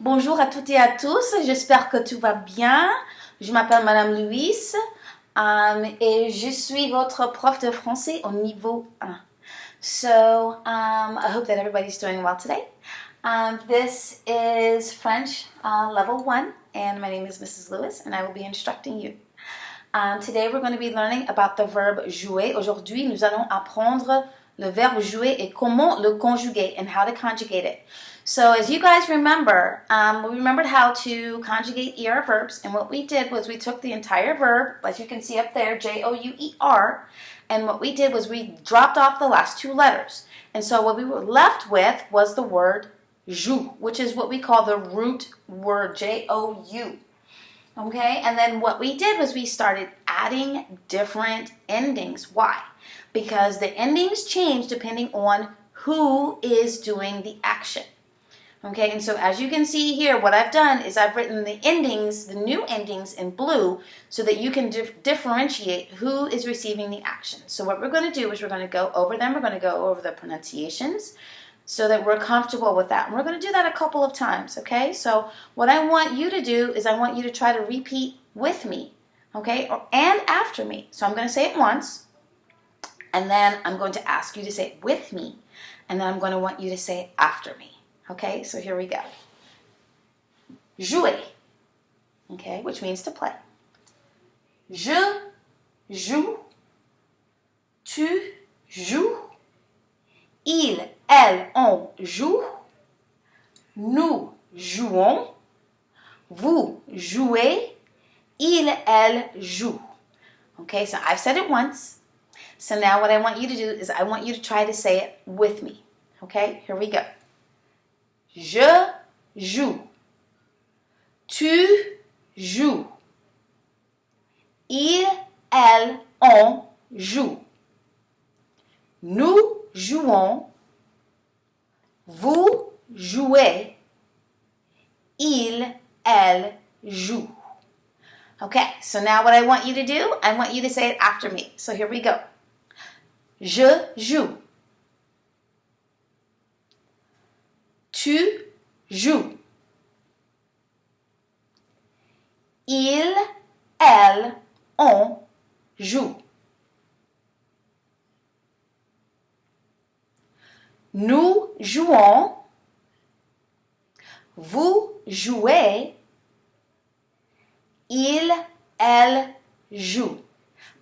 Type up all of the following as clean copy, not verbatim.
Bonjour à toutes et à tous, j'espère que tout va bien. Je m'appelle Madame Louise et je suis votre prof de français au niveau 1. So, I hope that everybody's doing well today. This is French level 1 and my name is Mrs. Lewis and I will be instructing you. Today we're going to be learning about the verb jouer. Aujourd'hui, nous allons apprendre le verbe jouer et comment le conjuguer and how to conjugate it. So as you guys remember, we remembered how to conjugate ER verbs, and what we did was we took the entire verb, as you can see up there, J-O-U-E-R, and what we did was we dropped off the last two letters. And so what we were left with was the word joue, which is what we call the root word, J-O-U. Okay, and then what we did was we started adding different endings. Why? Because the endings change depending on who is doing the action. Okay, and so as you can see here, what I've done is I've written the endings, the new endings in blue, so that you can differentiate who is receiving the action. So what we're going to do is we're going to go over them. We're going to go over the pronunciations so that we're comfortable with that. And we're going to do that a couple of times, okay? So what I want you to do is I want you to try to repeat with me, okay, and after me. So I'm going to say it once, and then I'm going to ask you to say it with me, and then I'm going to want you to say it after me. Okay, so here we go. Jouer, okay, which means to play. Je joue, tu joues, il, elle, on joue, nous jouons, vous jouez, il, elle joue. Okay, so I've said it once. So now what I want you to do is I want you to try to say it with me. Okay, here we go. Je joue. Tu joues. Il, elle, on joue. Nous jouons. Vous jouez. Il, elle joue. Okay, so now what I want you to do, I want you to say it after me. So here we go. Je joue. Tu joues. Il, elle, on joue. Nous jouons. Vous jouez. Il, elle joue.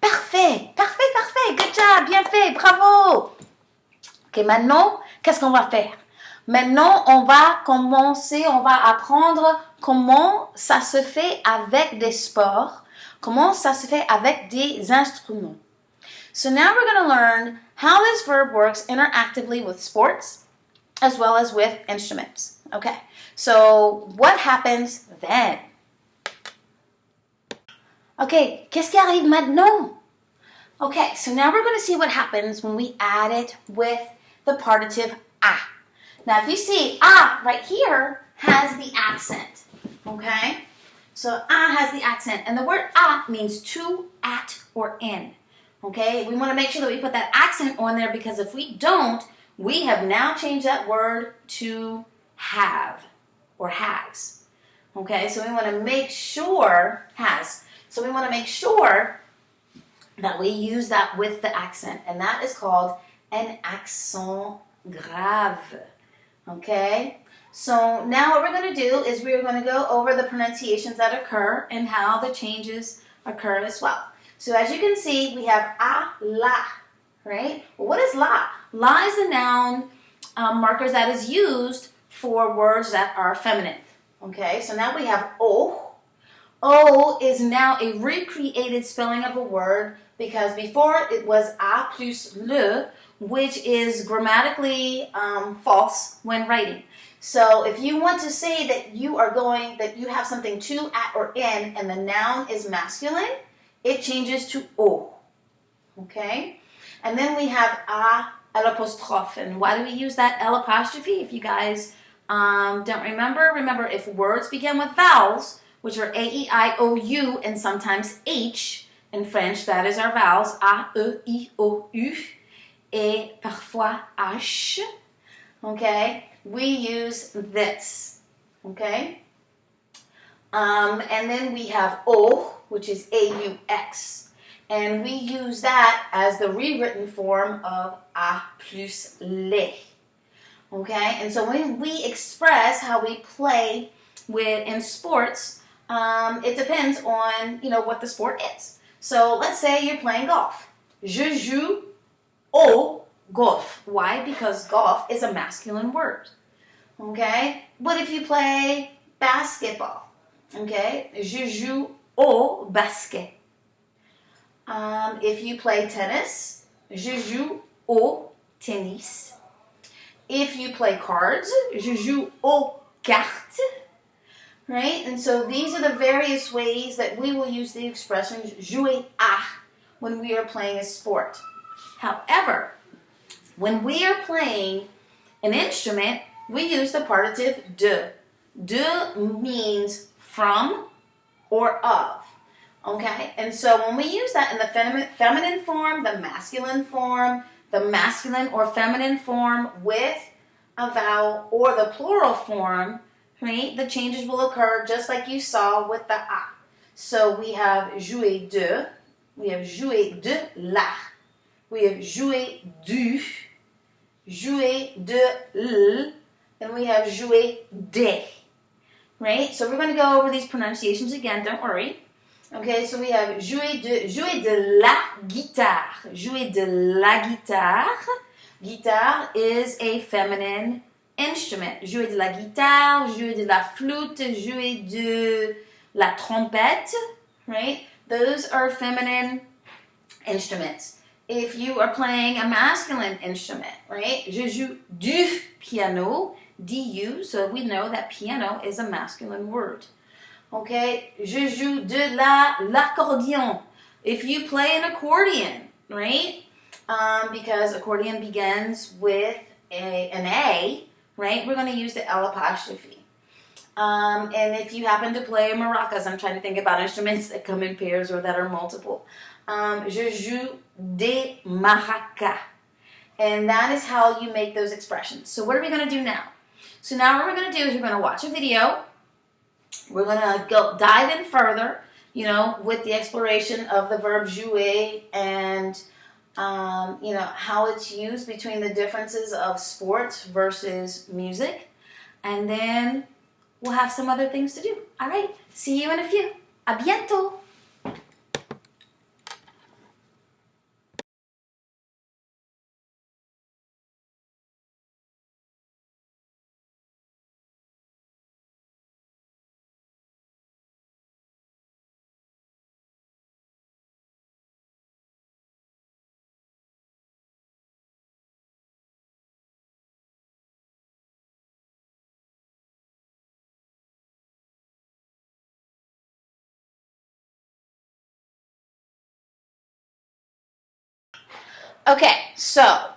Parfait, parfait, parfait. Good job, bien fait, bravo. Ok, maintenant, qu'est-ce qu'on va faire? Maintenant, on va commencer, on va apprendre comment ça se fait avec des sports, comment ça se fait avec des instruments. So now we're going to learn how this verb works interactively with sports as well as with instruments. Okay, so what happens then? Okay, qu'est-ce qui arrive maintenant? Okay, so now we're going to see what happens when we add it with the partitive a. Now, if you see, right here has the accent, okay? So, has the accent, and the word means to, at, or in, okay? We want to make sure that we put that accent on there because if we don't, we have now changed that word to have, or has, okay? So, we want to make sure, has. So, we want to make sure that we use that with the accent, and that is called an accent grave. Okay, so now what we're going to do is we're going to go over the pronunciations that occur and how the changes occur as well. So as you can see, we have a, la, right? Well, what is la? La is the noun markers that is used for words that are feminine. Okay, so now we have o. O is now a recreated spelling of a word because before it was a plus le, which is grammatically false when writing. So if you want to say that you have something to, at, or in, and the noun is masculine, it changes to o. Okay? And then we have a l'apostrophe. And why do we use that L apostrophe? If you guys don't remember if words begin with vowels, which are A, E, I, O, U, and sometimes H in French, that is our vowels, A, E, I, O, U. Et parfois H, okay, we use this. Okay? And then we have O, which is AUX. And we use that as the rewritten form of A plus les. Okay? And so when we express how we play in sports, it depends on, what the sport is. So let's say you're playing golf. Je joue au golf. Why? Because golf is a masculine word. Okay? What if you play basketball? Okay? Je joue au basket. If you play tennis, je joue au tennis. If you play cards, je joue aux cartes. Right? And so these are the various ways that we will use the expression jouer à when we are playing a sport. However, when we are playing an instrument, we use the partitive de. De means from or of. Okay? And so when we use that in the feminine form, the masculine or feminine form with a vowel, or the plural form, right, the changes will occur just like you saw with the a. So we have jouer de, we have jouer de la, we have jouer du, jouer de l, and we have jouer des. Right? So we're going to go over these pronunciations again, don't worry. Okay, so we have jouer de la guitare. Jouer de la guitare. Guitare is a feminine instrument. Jouer de la guitare, jouer de la flûte, jouer de la trompette, right? Those are feminine instruments. If you are playing a masculine instrument, right? Je joue du piano, du, so we know that piano is a masculine word. Okay, je joue de l'accordéon. If you play an accordion, right? Because accordion begins with an A, right? We're going to use the L apostrophe. And if you happen to play maracas, I'm trying to think about instruments that come in pairs or that are multiple. Je joue des maracas. And that is how you make those expressions. So what are we going to do now? So now what we're going to do is we're going to watch a video. We're going to go dive in further, with the exploration of the verb jouer and, how it's used between the differences of sports versus music. And then we'll have some other things to do. All right. See you in a few. A bientôt. Okay, so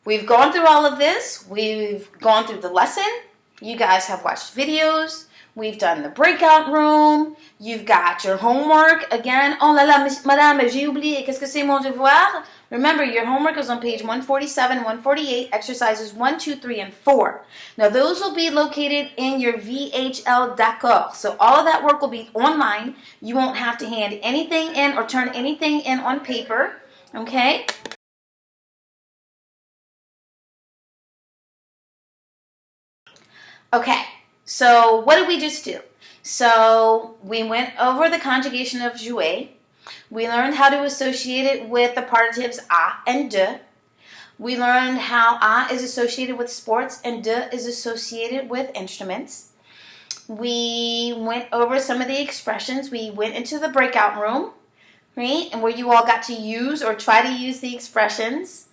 we've gone through all of this. We've gone through the lesson. You guys have watched videos. We've done the breakout room. You've got your homework. Again, oh là là, madame, j'ai oublié. Qu'est-ce que c'est mon devoir? Remember, your homework is on page 147, 148, exercises 1, 2, 3, and 4. Now, those will be located in your VHL d'accord. So all of that work will be online. You won't have to hand anything in or turn anything in on paper. Okay? Okay, so what did we just do? So we went over the conjugation of jouer. We learned how to associate it with the partitives a and de. We learned how a is associated with sports and de is associated with instruments. We went over some of the expressions. We went into the breakout room, right? And where you all got to use or try to use the expressions.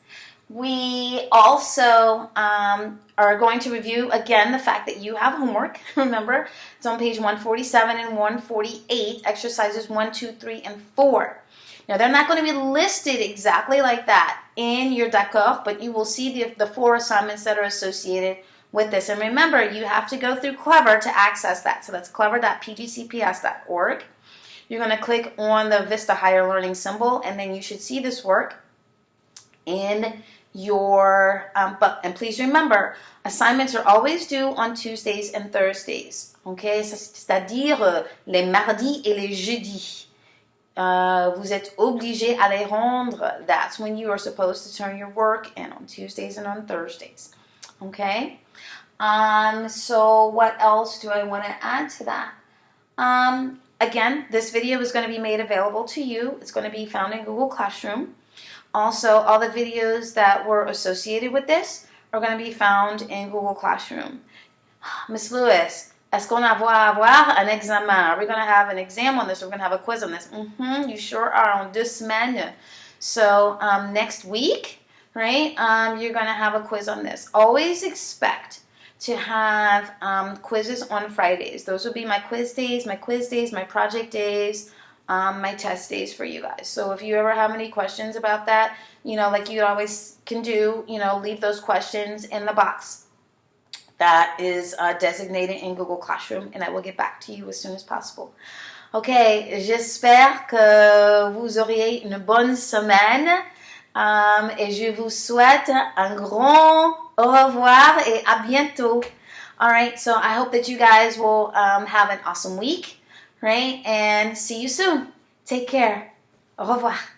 We also are going to review, again, the fact that you have homework. Remember, it's on page 147 and 148, exercises 1, 2, 3, and 4. Now, they're not going to be listed exactly like that in your d'accord, but you will see the 4 assignments that are associated with this. And remember, you have to go through Clever to access that. So that's clever.pgcps.org. You're going to click on the Vista Higher Learning symbol, and then you should see this work in and please remember, assignments are always due on Tuesdays and Thursdays. Okay, c'est-à-dire les mardis et les jeudis. Vous êtes obligé à les rendre. That's when you are supposed to turn your work in, on Tuesdays and on Thursdays. Okay? So what else do I want to add to that? Again, this video is going to be made available to you. It's going to be found in Google Classroom. Also, all the videos that were associated with this are going to be found in Google Classroom. Miss Lewis, est-ce qu'on va avoir un examen? Are we going to have an exam on this? Or we're going to have a quiz on this? You sure are, en 2 semaines. So next week, right, you're going to have a quiz on this. Always expect to have quizzes on Fridays. Those will be my quiz days, my project days, my test days for you guys. So if you ever have any questions about that, you know, like you always can do, you know, leave those questions in the box that is designated in Google Classroom, and I will get back to you as soon as possible. Ok, j'espère que vous auriez une bonne semaine et je vous souhaite un grand au revoir et à bientôt. All right, so I hope that you guys will have an awesome week, right? And see you soon. Take care. Au revoir.